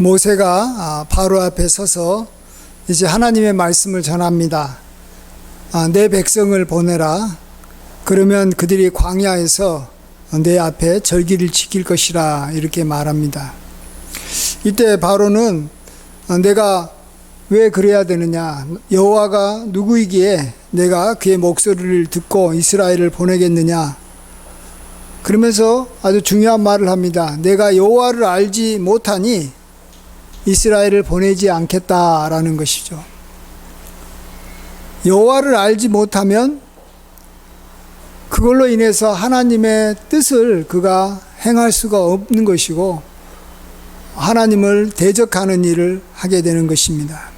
모세가 바로 앞에 서서 이제 하나님의 말씀을 전합니다. 내 백성을 보내라. 그러면 그들이 광야에서 내 앞에 절기를 지킬 것이라 이렇게 말합니다. 이때 바로는 내가 왜 그래야 되느냐, 여호와가 누구이기에 내가 그의 목소리를 듣고 이스라엘을 보내겠느냐, 그러면서 아주 중요한 말을 합니다. 내가 여호와를 알지 못하니 이스라엘을 보내지 않겠다라는 것이죠. 여호와를 알지 못하면 그걸로 인해서 하나님의 뜻을 그가 행할 수가 없는 것이고 하나님을 대적하는 일을 하게 되는 것입니다.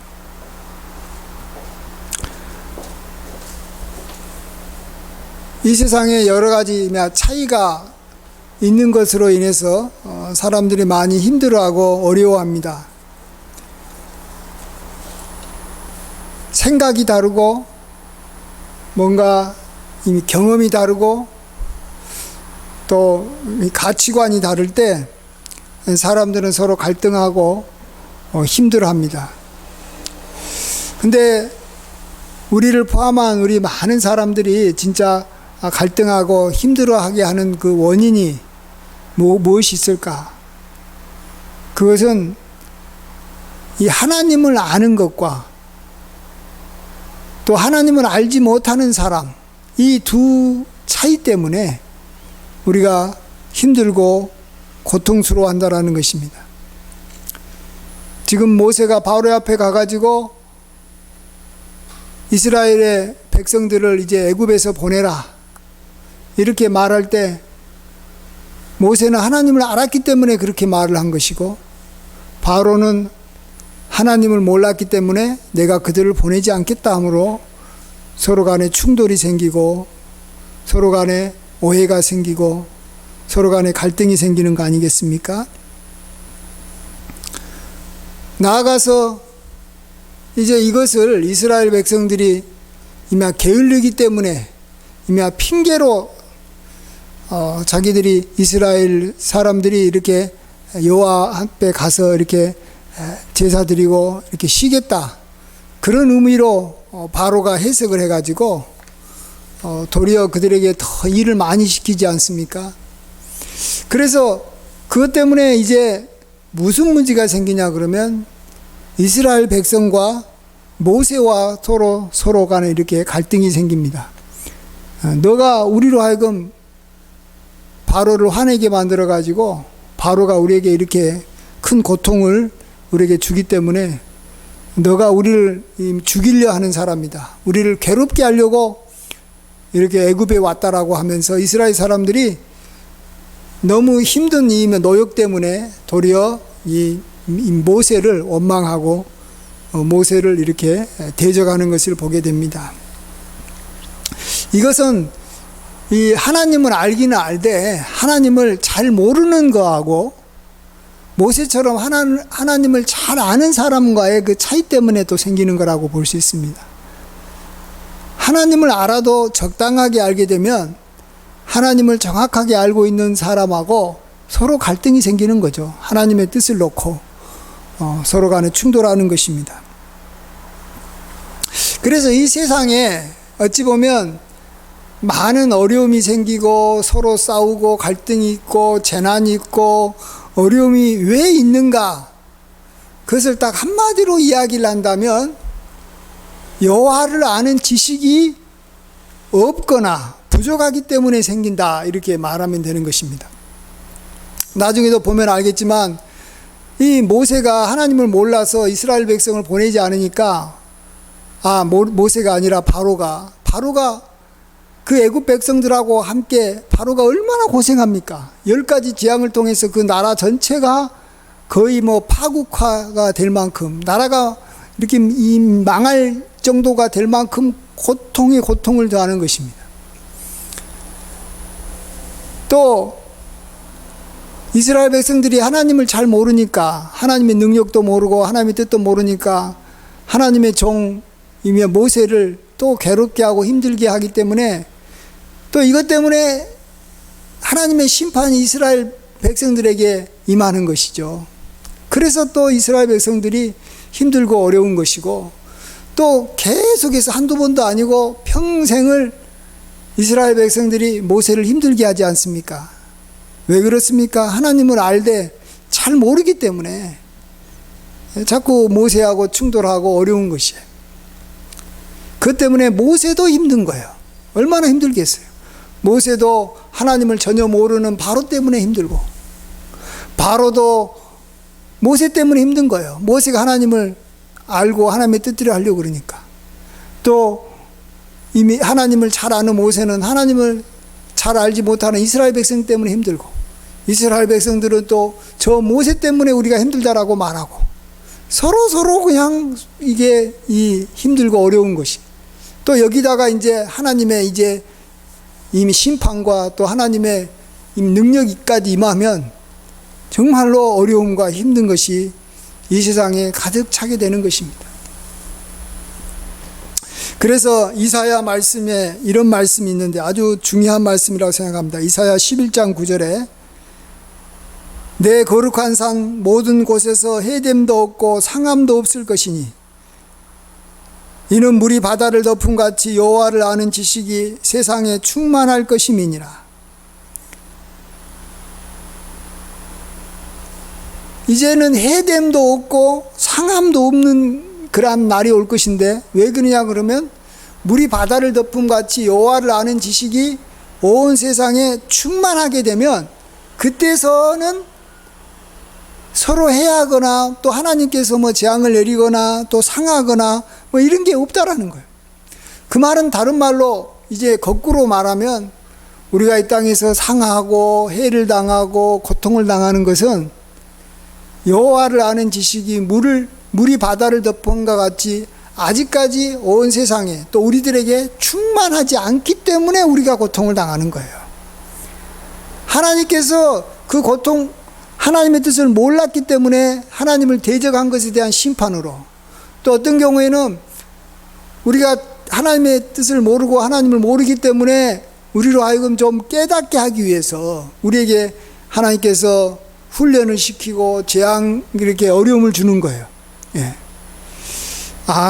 이 세상에 여러 가지 차이가 있는 것으로 인해서 사람들이 많이 힘들어하고 어려워합니다. 생각이 다르고 뭔가 경험이 다르고 또 가치관이 다를 때 사람들은 서로 갈등하고 힘들어합니다. 근데 우리를 포함한 우리 많은 사람들이 진짜 갈등하고 힘들어하게 하는 그 원인이 무엇이 있을까? 그것은 이 하나님을 아는 것과 또 하나님을 알지 못하는 사람, 이 두 차이 때문에 우리가 힘들고 고통스러워한다라는 것입니다. 지금 모세가 바로 앞에 가가지고 이스라엘의 백성들을 이제 애굽에서 보내라 이렇게 말할 때 모세는 하나님을 알았기 때문에 그렇게 말을 한 것이고 바로는 하나님을 몰랐기 때문에 내가 그들을 보내지 않겠다 하므로 서로 간에 충돌이 생기고 서로 간에 오해가 생기고 서로 간에 갈등이 생기는 거 아니겠습니까? 나아가서 이제 이것을 이스라엘 백성들이 이미 게을르기 때문에 이미 핑계로 자기들이 이스라엘 사람들이 이렇게 여호와 앞에 가서 이렇게 제사 드리고 이렇게 쉬겠다 그런 의미로 바로가 해석을 해가지고 도리어 그들에게 더 일을 많이 시키지 않습니까? 그래서 그것 때문에 이제 무슨 문제가 생기냐 그러면 이스라엘 백성과 모세와 서로 간에 이렇게 갈등이 생깁니다. 너가 우리로 하여금 바로를 화내게 만들어 가지고 바로가 우리에게 이렇게 큰 고통을 우리에게 주기 때문에 너가 우리를 죽이려 하는 사람이다. 우리를 괴롭게 하려고 이렇게 애굽에 왔다라고 하면서 이스라엘 사람들이 너무 힘든 이 노역 때문에 도리어 이 모세를 원망하고 모세를 이렇게 대적하는 것을 보게 됩니다. 이것은 이 하나님을 알기는 알되 하나님을 잘 모르는 거하고 모세처럼 하나님을 잘 아는 사람과의 그 차이 때문에 또 생기는 거라고 볼 수 있습니다. 하나님을 알아도 적당하게 알게 되면 하나님을 정확하게 알고 있는 사람하고 서로 갈등이 생기는 거죠. 하나님의 뜻을 놓고 서로 간에 충돌하는 것입니다. 그래서 이 세상에 어찌 보면 많은 어려움이 생기고 서로 싸우고 갈등이 있고 재난이 있고 어려움이 왜 있는가? 그것을 딱 한마디로 이야기를 한다면 여호와를 아는 지식이 없거나 부족하기 때문에 생긴다 이렇게 말하면 되는 것입니다. 나중에도 보면 알겠지만 이 모세가 하나님을 몰라서 이스라엘 백성을 보내지 않으니까 모세가 아니라 바로가 그 애굽 백성들하고 함께 바로가 얼마나 고생합니까? 10가지 재앙을 통해서 그 나라 전체가 거의 파국화가 될 만큼 나라가 이렇게 망할 정도가 될 만큼 고통에 고통을 더하는 것입니다. 또 이스라엘 백성들이 하나님을 잘 모르니까 하나님의 능력도 모르고 하나님의 뜻도 모르니까 하나님의 종이며 모세를 또 괴롭게 하고 힘들게 하기 때문에 또 이것 때문에 하나님의 심판이 이스라엘 백성들에게 임하는 것이죠. 그래서 또 이스라엘 백성들이 힘들고 어려운 것이고, 또 계속해서 한두 번도 아니고 평생을 이스라엘 백성들이 모세를 힘들게 하지 않습니까? 왜 그렇습니까? 하나님을 알되 잘 모르기 때문에 자꾸 모세하고 충돌하고 어려운 것이에요. 그것 때문에 모세도 힘든 거예요. 얼마나 힘들겠어요. 모세도 하나님을 전혀 모르는 바로 때문에 힘들고, 바로도 모세 때문에 힘든 거예요. 모세가 하나님을 알고 하나님의 뜻대로 하려고 그러니까. 또 이미 하나님을 잘 아는 모세는 하나님을 잘 알지 못하는 이스라엘 백성 때문에 힘들고, 이스라엘 백성들은 또 저 모세 때문에 우리가 힘들다라고 말하고, 서로 그냥 이게 이 힘들고 어려운 것이, 또 여기다가 이제 하나님의 이제 이미 심판과 또 하나님의 능력까지 임하면 정말로 어려움과 힘든 것이 이 세상에 가득 차게 되는 것입니다. 그래서 이사야 말씀에 이런 말씀이 있는데 아주 중요한 말씀이라고 생각합니다. 이사야 11장 9절에 내 거룩한 산 모든 곳에서 해됨도 없고 상함도 없을 것이니 이는 물이 바다를 덮음 같이 여호와를 아는 지식이 세상에 충만할 것임이니라. 이제는 해됨도 없고 상함도 없는 그러한 날이 올 것인데, 왜 그러냐 그러면 물이 바다를 덮음 같이 여호와를 아는 지식이 온 세상에 충만하게 되면 그때서는 서로 해하거나 또 하나님께서 뭐 재앙을 내리거나 또 상하거나 뭐 이런 게 없다라는 거예요. 그 말은 다른 말로 이제 거꾸로 말하면 우리가 이 땅에서 상하고 해를 당하고 고통을 당하는 것은 여호와를 아는 지식이 물이 바다를 덮은과 같이 아직까지 온 세상에 또 우리들에게 충만하지 않기 때문에 우리가 고통을 당하는 거예요. 하나님께서 그 고통, 하나님의 뜻을 몰랐기 때문에 하나님을 대적한 것에 대한 심판으로, 또 어떤 경우에는 우리가 하나님의 뜻을 모르고 하나님을 모르기 때문에 우리로 하여금 좀 깨닫게 하기 위해서 우리에게 하나님께서 훈련을 시키고 재앙 이렇게 어려움을 주는 거예요. 예.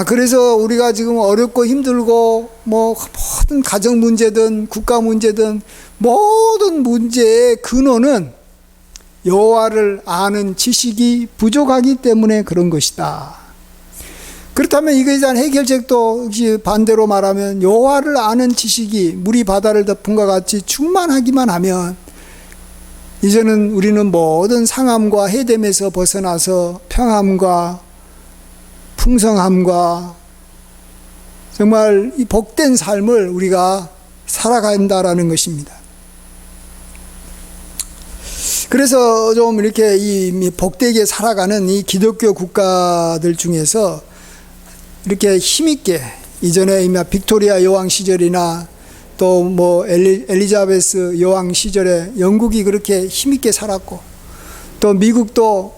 그래서 우리가 지금 어렵고 힘들고 뭐 모든 가정 문제든 국가 문제든 모든 문제의 근원은 여호와를 아는 지식이 부족하기 때문에 그런 것이다. 그렇다면 이거에 대한 해결책도 역시 반대로 말하면 여호와를 아는 지식이 물이 바다를 덮음과 같이 충만하기만 하면 이제는 우리는 모든 상함과 해됨에서 벗어나서 평함과 풍성함과 정말 이 복된 삶을 우리가 살아간다라는 것입니다. 그래서 좀 이렇게 이 복되게 살아가는 이 기독교 국가들 중에서 이렇게 힘있게, 이전에 빅토리아 여왕 시절이나 또 뭐 엘리자베스 여왕 시절에 영국이 그렇게 힘있게 살았고, 또 미국도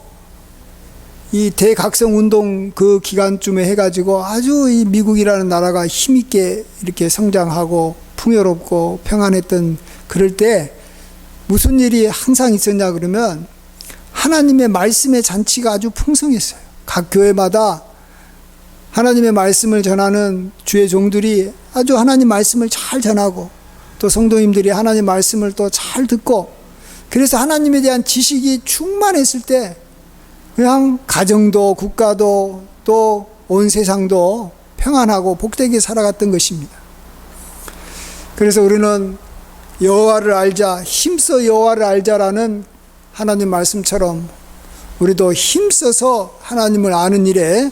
이 대각성 운동 그 기간쯤에 해가지고 아주 이 미국이라는 나라가 힘있게 이렇게 성장하고 풍요롭고 평안했던 그럴 때 무슨 일이 항상 있었냐 그러면 하나님의 말씀의 잔치가 아주 풍성했어요. 각 교회마다 하나님의 말씀을 전하는 주의 종들이 아주 하나님 말씀을 잘 전하고, 또 성도님들이 하나님 말씀을 또 잘 듣고, 그래서 하나님에 대한 지식이 충만했을 때 그냥 가정도 국가도 또 온 세상도 평안하고 복되게 살아갔던 것입니다. 그래서 우리는 여호와를 알자, 힘써 여호와를 알자라는 하나님 말씀처럼 우리도 힘써서 하나님을 아는 일에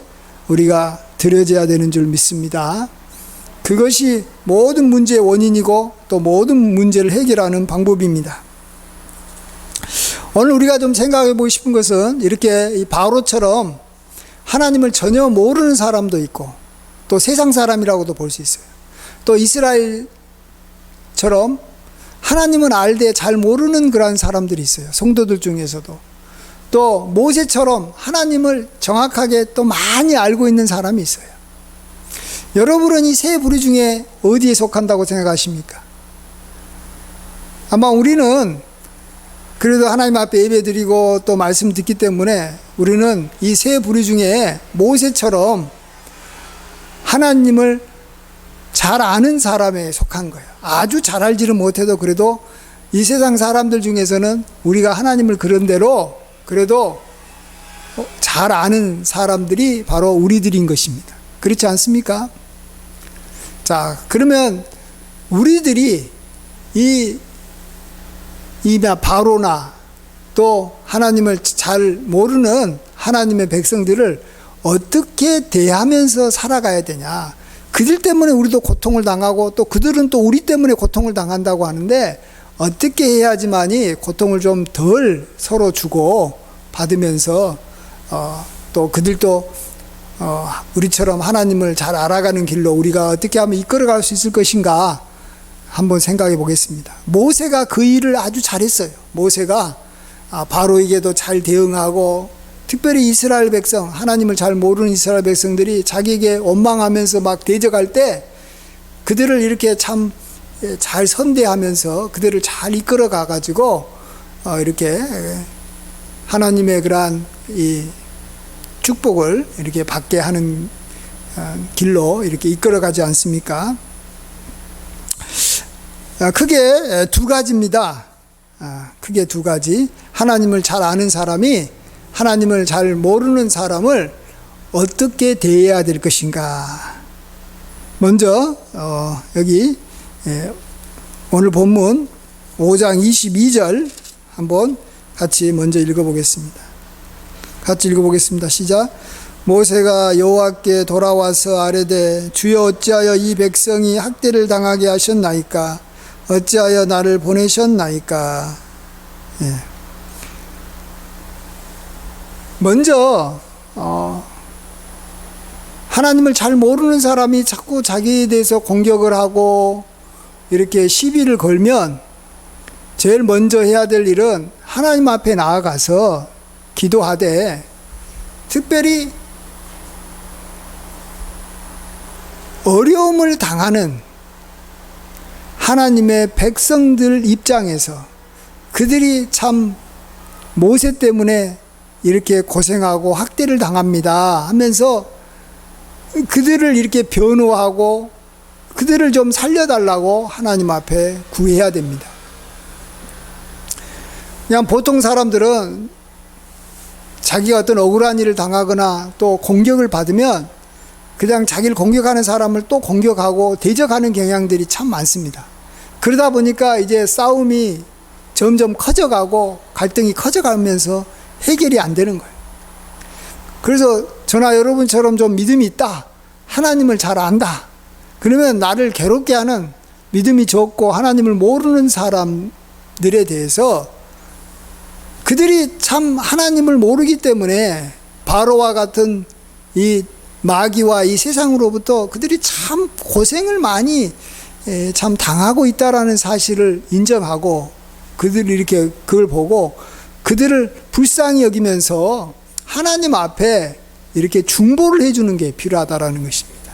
우리가 들여져야 되는 줄 믿습니다. 그것이 모든 문제의 원인이고 또 모든 문제를 해결하는 방법입니다. 오늘 우리가 좀 생각해 보고 싶은 것은 이렇게 바로처럼 하나님을 전혀 모르는 사람도 있고, 또 세상 사람이라고도 볼 수 있어요. 또 이스라엘처럼 하나님은 알되 잘 모르는 그러한 사람들이 있어요. 성도들 중에서도. 또 모세처럼 하나님을 정확하게 또 많이 알고 있는 사람이 있어요. 여러분은 이 세 부류 중에 어디에 속한다고 생각하십니까? 아마 우리는 그래도 하나님 앞에 예배드리고 또 말씀 듣기 때문에 우리는 이 세 부류 중에 모세처럼 하나님을 잘 아는 사람에 속한 거예요. 아주 잘 알지를 못해도 그래도 이 세상 사람들 중에서는 우리가 하나님을 그런 대로 그래도 잘 아는 사람들이 바로 우리들인 것입니다. 그렇지 않습니까? 자, 그러면 우리들이 이 바로나 또 하나님을 잘 모르는 하나님의 백성들을 어떻게 대하면서 살아가야 되냐. 그들 때문에 우리도 고통을 당하고 또 그들은 또 우리 때문에 고통을 당한다고 하는데 어떻게 해야지만이 고통을 좀 덜 서로 주고 받으면서 또 그들도 우리처럼 하나님을 잘 알아가는 길로 우리가 어떻게 하면 이끌어갈 수 있을 것인가 한번 생각해 보겠습니다. 모세가 그 일을 아주 잘했어요. 모세가 바로에게도 잘 대응하고 특별히 이스라엘 백성, 하나님을 잘 모르는 이스라엘 백성들이 자기에게 원망하면서 막 대적할 때 그들을 이렇게 참 잘 선대하면서 그들을 잘 이끌어 가가지고 이렇게 하나님의 그러한 이 축복을 이렇게 받게 하는 길로 이렇게 이끌어 가지 않습니까? 크게 두 가지입니다. 크게 두 가지. 하나님을 잘 아는 사람이 하나님을 잘 모르는 사람을 어떻게 대해야 될 것인가. 먼저 여기 오늘 본문 5장 22절 한번 같이 먼저 읽어보겠습니다. 같이 읽어보겠습니다. 시작. 모세가 여호와께 돌아와서 아뢰되 주여 어찌하여 이 백성이 학대를 당하게 하셨나이까? 어찌하여 나를 보내셨나이까? 예. 먼저 하나님을 잘 모르는 사람이 자꾸 자기에 대해서 공격을 하고 이렇게 시비를 걸면 제일 먼저 해야 될 일은 하나님 앞에 나아가서 기도하되 특별히 어려움을 당하는 하나님의 백성들 입장에서 그들이 참 모세 때문에 이렇게 고생하고 학대를 당합니다 하면서 그들을 이렇게 변호하고 그들을 좀 살려달라고 하나님 앞에 구해야 됩니다. 그냥 보통 사람들은 자기가 어떤 억울한 일을 당하거나 또 공격을 받으면 그냥 자기를 공격하는 사람을 또 공격하고 대적하는 경향들이 참 많습니다. 그러다 보니까 이제 싸움이 점점 커져가고 갈등이 커져가면서 해결이 안 되는 거예요. 그래서 저나 여러분처럼 좀 믿음이 있다, 하나님을 잘 안다, 그러면 나를 괴롭게 하는 믿음이 적고 하나님을 모르는 사람들에 대해서 그들이 참 하나님을 모르기 때문에 바로와 같은 이 마귀와 이 세상으로부터 그들이 참 고생을 많이 참 당하고 있다라는 사실을 인정하고 그들이 이렇게 그걸 보고 그들을 불쌍히 여기면서 하나님 앞에 이렇게 중보를 해주는 게 필요하다라는 것입니다.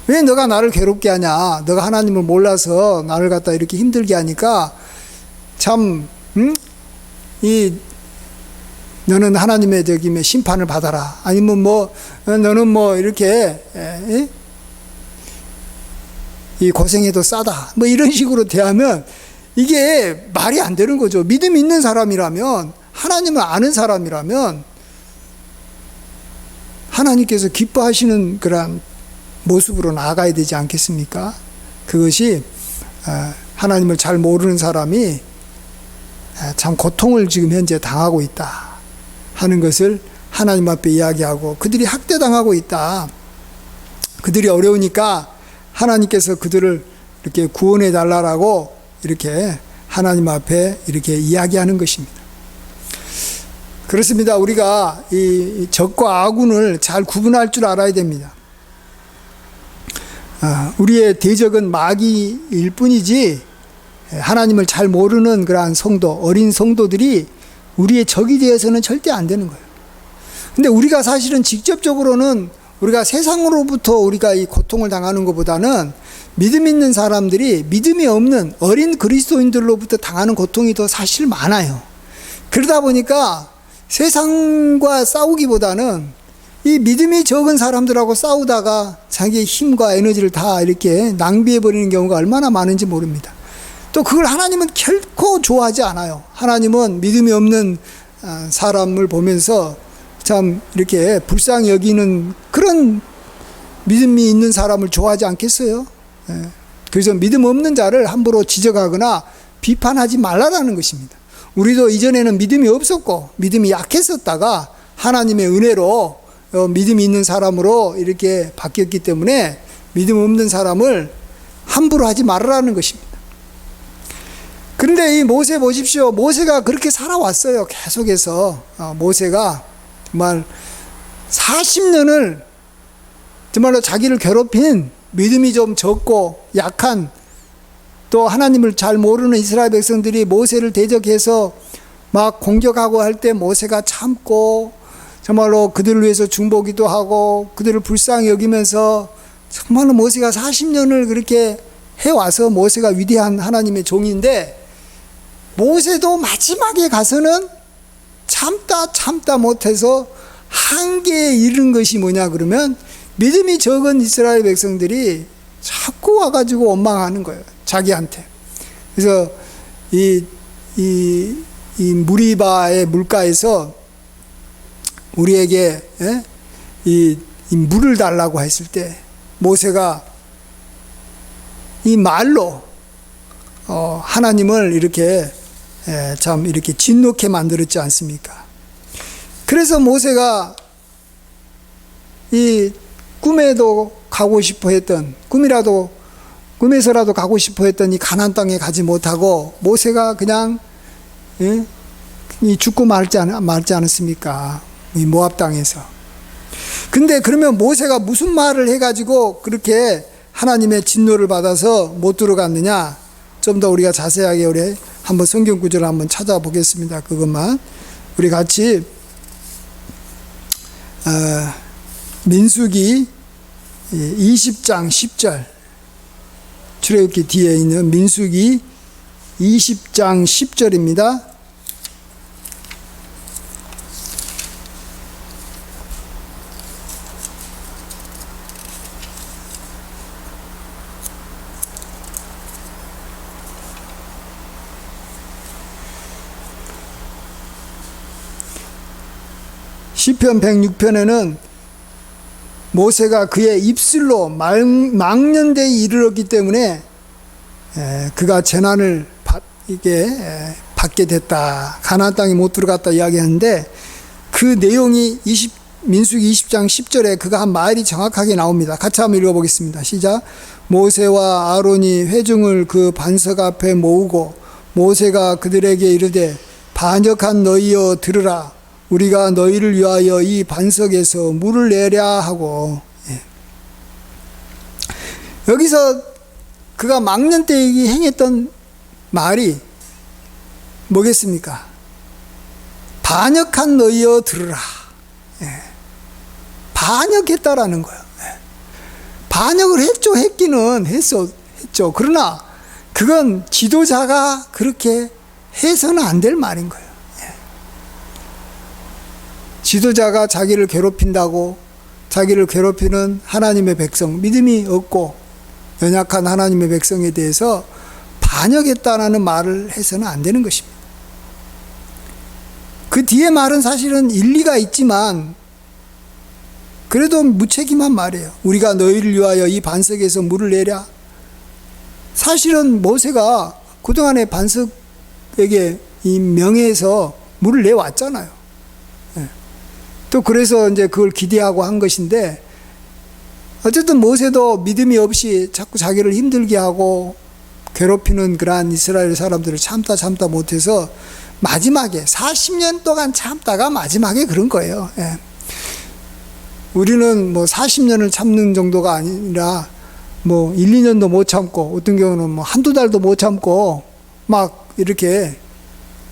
왜 너가 나를 괴롭게 하냐? 너가 하나님을 몰라서 나를 갖다 이렇게 힘들게 하니까 참 너는 하나님의 저김에 심판을 받아라. 아니면 너는 이렇게 이 고생해도 싸다. 이런 식으로 대하면 이게 말이 안 되는 거죠. 믿음 있는 사람이라면, 하나님을 아는 사람이라면 하나님께서 기뻐하시는 그런 모습으로 나아가야 되지 않겠습니까? 그것이 하나님을 잘 모르는 사람이 참 고통을 지금 현재 당하고 있다 하는 것을 하나님 앞에 이야기하고, 그들이 학대당하고 있다, 그들이 어려우니까 하나님께서 그들을 이렇게 구원해 달라라고 이렇게 하나님 앞에 이렇게 이야기하는 것입니다. 그렇습니다. 우리가 이 적과 아군을 잘 구분할 줄 알아야 됩니다. 우리의 대적은 마귀일 뿐이지 하나님을 잘 모르는 그러한 성도, 어린 성도들이 우리의 적이 되어서는 절대 안 되는 거예요. 근데 우리가 사실은 직접적으로는 우리가 세상으로부터 우리가 이 고통을 당하는 것보다는 믿음 있는 사람들이 믿음이 없는 어린 그리스도인들로부터 당하는 고통이 더 사실 많아요. 그러다 보니까 세상과 싸우기보다는 이 믿음이 적은 사람들하고 싸우다가 자기의 힘과 에너지를 다 이렇게 낭비해버리는 경우가 얼마나 많은지 모릅니다. 또 그걸 하나님은 결코 좋아하지 않아요. 하나님은 믿음이 없는 사람을 보면서 참 이렇게 불쌍히 여기는 그런 믿음이 있는 사람을 좋아하지 않겠어요? 그래서 믿음 없는 자를 함부로 지적하거나 비판하지 말라라는 것입니다. 우리도 이전에는 믿음이 없었고 믿음이 약했었다가 하나님의 은혜로 믿음이 있는 사람으로 이렇게 바뀌었기 때문에 믿음 없는 사람을 함부로 하지 말라는 것입니다. 그런데 이 모세 보십시오. 모세가 그렇게 살아왔어요. 계속해서 모세가 정말 40년을 정말로 자기를 괴롭힌 믿음이 좀 적고 약한 또 하나님을 잘 모르는 이스라엘 백성들이 모세를 대적해서 막 공격하고 할 때 모세가 참고 정말로 그들을 위해서 중보기도 하고 그들을 불쌍히 여기면서 정말로 모세가 40년을 그렇게 해와서 모세가 위대한 하나님의 종인데 모세도 마지막에 가서는 참다 못해서 한계에 이른 것이 뭐냐 그러면 믿음이 적은 이스라엘 백성들이 자꾸 와가지고 원망하는 거예요. 자기한테. 그래서 이 무리바의 물가에서 우리에게 이 물을 달라고 했을 때 모세가 이 말로 하나님을 이렇게 참 이렇게 진노케 만들었지 않습니까? 그래서 모세가 이 꿈에도 가고 싶어 했던 꿈에서라도 가고 싶어 했던 이 가나안 땅에 가지 못하고 모세가 그냥 이 죽고 말지 않았습니까? 이 모압 땅에서. 근데 그러면 모세가 무슨 말을 해가지고 그렇게 하나님의 진노를 받아서 못 들어갔느냐? 좀 더 우리가 자세하게 우리 한번 성경 구절을 한번 찾아보겠습니다. 그것만 우리 같이 민수기 20장 10절 출애굽기 뒤에 있는 민수기 20장 10절입니다. 시편 106편에는 모세가 그의 입술로 망년대에 이르렀기 때문에 그가 재난을 받게 됐다. 가나안 땅에 못 들어갔다 이야기하는데 그 내용이 민수기 20장 10절에 그가 한 말이 정확하게 나옵니다. 같이 한번 읽어보겠습니다. 시작. 모세와 아론이 회중을 그 반석 앞에 모으고 모세가 그들에게 이르되 반역한 너희여 들으라. 우리가 너희를 위하여 이 반석에서 물을 내랴 하고 여기서 그가 망년 때 행했던 말이 뭐겠습니까? 반역한 너희여 들으라. 반역했다라는 거예요. 반역을 했기는 했죠. 그러나 그건 지도자가 그렇게 해서는 안 될 말인 거예요. 지도자가 자기를 괴롭힌다고 자기를 괴롭히는 하나님의 백성, 믿음이 없고 연약한 하나님의 백성에 대해서 반역했다라는 말을 해서는 안 되는 것입니다. 그 뒤에 말은 사실은 일리가 있지만 그래도 무책임한 말이에요. 우리가 너희를 위하여 이 반석에서 물을 내랴. 사실은 모세가 그동안의 반석에게 이 명예에서 물을 내왔잖아요. 또 그래서 이제 그걸 기대하고 한 것인데 어쨌든 모세도 믿음이 없이 자꾸 자기를 힘들게 하고 괴롭히는 그러한 이스라엘 사람들을 참다 못해서 마지막에 40년 동안 참다가 마지막에 그런 거예요. 우리는 뭐 40년을 참는 정도가 아니라 뭐 1, 2년도 못 참고 어떤 경우는 뭐 한두 달도 못 참고 막 이렇게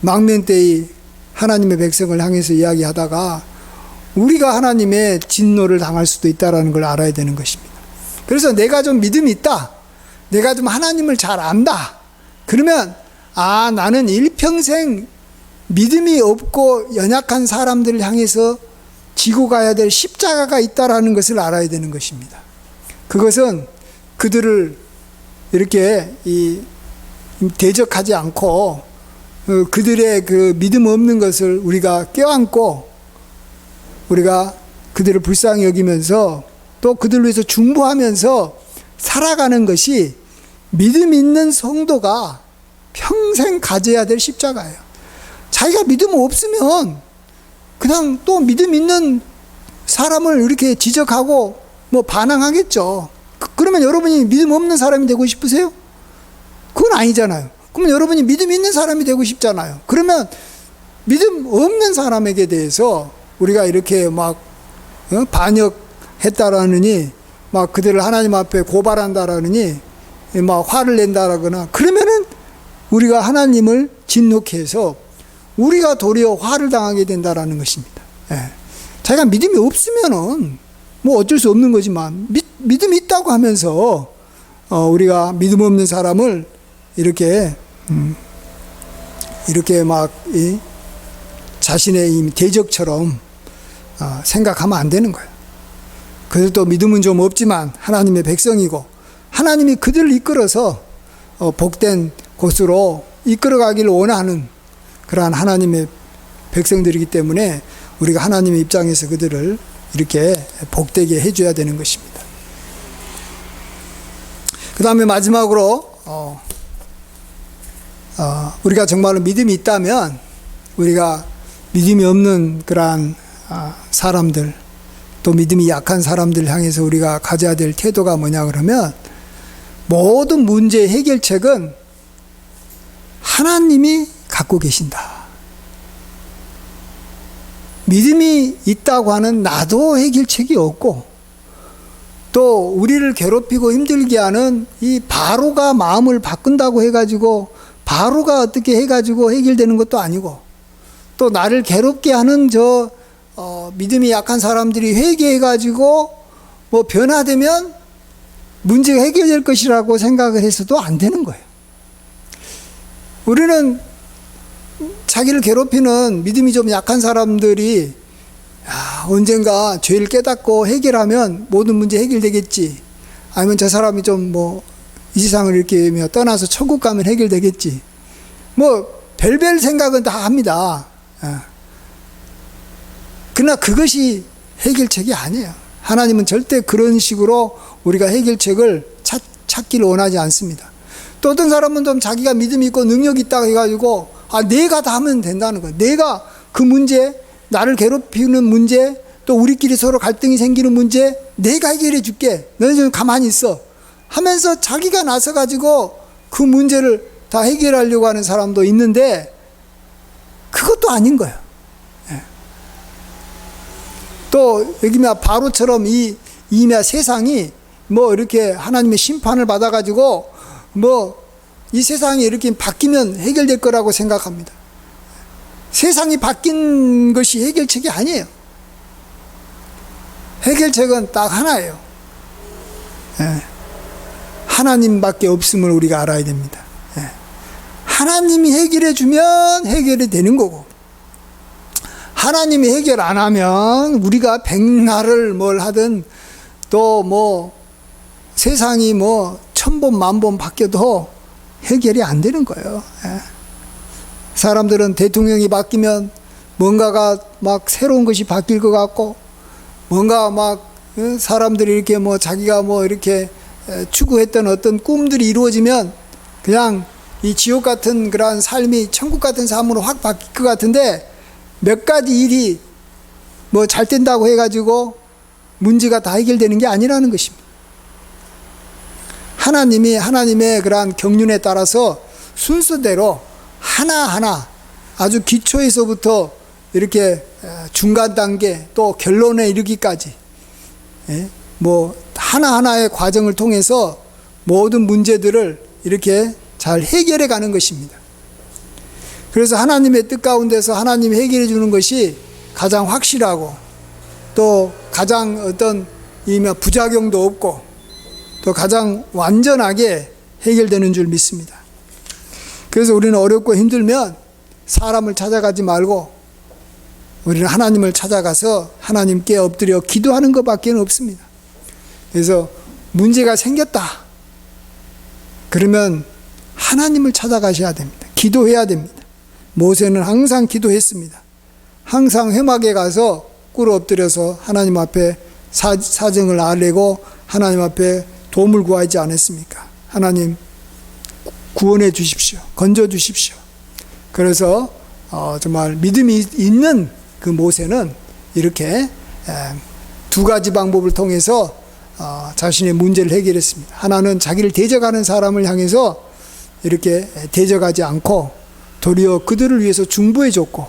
망면때의 하나님의 백성을 향해서 이야기하다가 우리가 하나님의 진노를 당할 수도 있다는 걸 알아야 되는 것입니다. 그래서 내가 좀 믿음이 있다, 내가 좀 하나님을 잘 안다, 그러면 나는 일평생 믿음이 없고 연약한 사람들을 향해서 지고 가야 될 십자가가 있다라는 것을 알아야 되는 것입니다. 그것은 그들을 이렇게 대적하지 않고 그들의 그 믿음 없는 것을 우리가 껴안고 우리가 그들을 불쌍히 여기면서 또 그들을 위해서 중보하면서 살아가는 것이 믿음 있는 성도가 평생 가져야 될 십자가예요. 자기가 믿음 없으면 그냥 또 믿음 있는 사람을 이렇게 지적하고 뭐 반항하겠죠. 그러면 여러분이 믿음 없는 사람이 되고 싶으세요? 그건 아니잖아요. 그러면 여러분이 믿음 있는 사람이 되고 싶잖아요. 그러면 믿음 없는 사람에게 대해서 우리가 이렇게 막 반역했다라느니 막 그들을 하나님 앞에 고발한다라느니 막 화를 낸다라거나 그러면은 우리가 하나님을 진노케 해서 우리가 도리어 화를 당하게 된다라는 것입니다. 자기가 믿음이 없으면은 뭐 어쩔 수 없는 거지만 믿음이 있다고 하면서 우리가 믿음 없는 사람을 이렇게 막 자신의 대적처럼 생각하면 안 되는 거예요. 그들도 믿음은 좀 없지만 하나님의 백성이고 하나님이 그들을 이끌어서 복된 곳으로 이끌어가기를 원하는 그러한 하나님의 백성들이기 때문에 우리가 하나님의 입장에서 그들을 이렇게 복되게 해줘야 되는 것입니다. 그 다음에 마지막으로 우리가 정말로 믿음이 있다면 우리가 믿음이 없는 그러한 사람들 또 믿음이 약한 사람들 향해서 우리가 가져야 될 태도가 뭐냐 그러면 모든 문제의 해결책은 하나님이 갖고 계신다. 믿음이 있다고 하는 나도 해결책이 없고 또 우리를 괴롭히고 힘들게 하는 이 바로가 마음을 바꾼다고 해가지고 바로가 어떻게 해가지고 해결되는 것도 아니고 또 나를 괴롭게 하는 믿음이 약한 사람들이 회개해가지고 뭐 변화되면 문제가 해결될 것이라고 생각을 해서도 안 되는 거예요. 우리는 자기를 괴롭히는 믿음이 좀 약한 사람들이 언젠가 죄를 깨닫고 해결하면 모든 문제 해결되겠지. 아니면 저 사람이 좀 이 세상을 이렇게 떠나서 천국 가면 해결되겠지. 별별 생각은 다 합니다. 그러나 그것이 해결책이 아니에요. 하나님은 절대 그런 식으로 우리가 해결책을 찾기를 원하지 않습니다. 또 어떤 사람은 좀 자기가 믿음이 있고 능력이 있다고 해가지고 내가 다 하면 된다는 거예요. 내가 그 문제, 나를 괴롭히는 문제, 또 우리끼리 서로 갈등이 생기는 문제 내가 해결해 줄게. 너는 좀 가만히 있어. 하면서 자기가 나서가지고 그 문제를 다 해결하려고 하는 사람도 있는데 그것도 아닌 거예요. 또 여기 바로처럼 이미 세상이 이렇게 하나님의 심판을 받아가지고 이 세상이 이렇게 바뀌면 해결될 거라고 생각합니다. 세상이 바뀐 것이 해결책이 아니에요. 해결책은 딱 하나예요. 하나님밖에 없음을 우리가 알아야 됩니다. 하나님이 해결해 주면 해결이 되는 거고 하나님이 해결 안 하면 우리가 백날을 뭘 하든 또 세상이 1000번 만번 바뀌어도 해결이 안 되는 거예요. 사람들은 대통령이 바뀌면 뭔가가 막 새로운 것이 바뀔 것 같고 뭔가 사람들이 이렇게 자기가 이렇게 추구했던 어떤 꿈들이 이루어지면 그냥 이 지옥 같은 그러한 삶이 천국 같은 삶으로 확 바뀔 것 같은데 몇 가지 일이 잘 된다고 해가지고 문제가 다 해결되는 게 아니라는 것입니다. 하나님이 하나님의 그러한 경륜에 따라서 순서대로 하나하나 아주 기초에서부터 이렇게 중간 단계 또 결론에 이르기까지 하나하나의 과정을 통해서 모든 문제들을 이렇게 잘 해결해 가는 것입니다. 그래서 하나님의 뜻 가운데서 하나님이 해결해 주는 것이 가장 확실하고 또 가장 어떤 부작용도 없고 또 가장 완전하게 해결되는 줄 믿습니다. 그래서 우리는 어렵고 힘들면 사람을 찾아가지 말고 우리는 하나님을 찾아가서 하나님께 엎드려 기도하는 것밖에 없습니다. 그래서 문제가 생겼다 그러면 하나님을 찾아가셔야 됩니다. 기도해야 됩니다. 모세는 항상 기도했습니다. 항상 회막에 가서 꿇어 엎드려서 하나님 앞에 사정을 아뢰고 하나님 앞에 도움을 구하지 않았습니까? 하나님 구원해 주십시오. 건져 주십시오. 그래서 정말 믿음이 있는 그 모세는 이렇게 두 가지 방법을 통해서 자신의 문제를 해결했습니다. 하나는 자기를 대적하는 사람을 향해서 이렇게 대적하지 않고 도리어 그들을 위해서 중보해 줬고,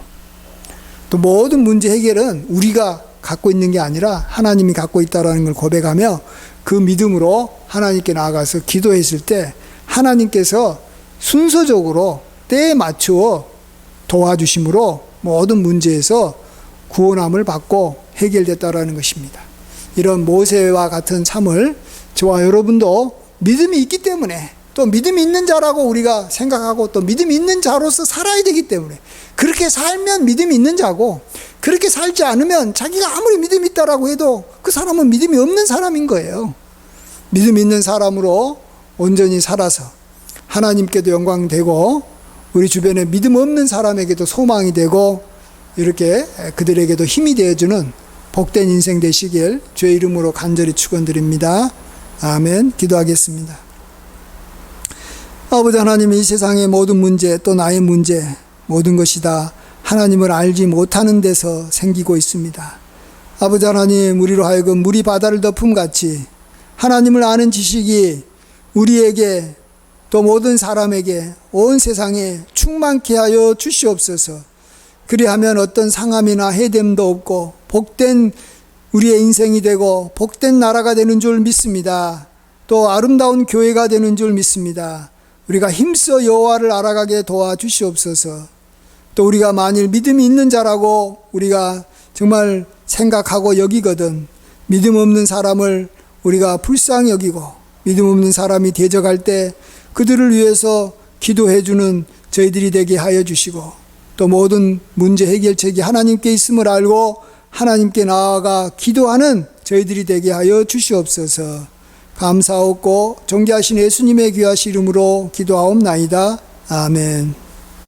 또 모든 문제 해결은 우리가 갖고 있는 게 아니라 하나님이 갖고 있다는 걸 고백하며 그 믿음으로 하나님께 나아가서 기도했을 때 하나님께서 순서적으로 때에 맞추어 도와주심으로 모든 문제에서 구원함을 받고 해결됐다라는 것입니다. 이런 모세와 같은 참을 저와 여러분도 믿음이 있기 때문에, 또 믿음이 있는 자라고 우리가 생각하고 또 믿음이 있는 자로서 살아야 되기 때문에, 그렇게 살면 믿음이 있는 자고, 그렇게 살지 않으면 자기가 아무리 믿음이 있다라고 해도 그 사람은 믿음이 없는 사람인 거예요. 믿음이 있는 사람으로 온전히 살아서 하나님께도 영광되고 우리 주변에 믿음 없는 사람에게도 소망이 되고 이렇게 그들에게도 힘이 되어주는 복된 인생 되시길 주의 이름으로 간절히 축원드립니다. 아멘. 기도하겠습니다. 아버지 하나님, 이 세상의 모든 문제, 또 나의 문제, 모든 것이 다 하나님을 알지 못하는 데서 생기고 있습니다. 아버지 하나님, 우리로 하여금 물이 바다를 덮음같이 하나님을 아는 지식이 우리에게 또 모든 사람에게 온 세상에 충만케 하여 주시옵소서. 그리하면 어떤 상함이나 해됨도 없고 복된 우리의 인생이 되고 복된 나라가 되는 줄 믿습니다. 또 아름다운 교회가 되는 줄 믿습니다. 우리가 힘써 여호와를 알아가게 도와주시옵소서. 또 우리가 만일 믿음이 있는 자라고 우리가 정말 생각하고 여기거든 믿음 없는 사람을 우리가 불쌍히 여기고 믿음 없는 사람이 대적할 때 그들을 위해서 기도해주는 저희들이 되게 하여 주시고, 또 모든 문제 해결책이 하나님께 있음을 알고 하나님께 나아가 기도하는 저희들이 되게 하여 주시옵소서. 감사하옵고 존귀하신 예수님의 귀하신 이름으로 기도하옵나이다. 아멘.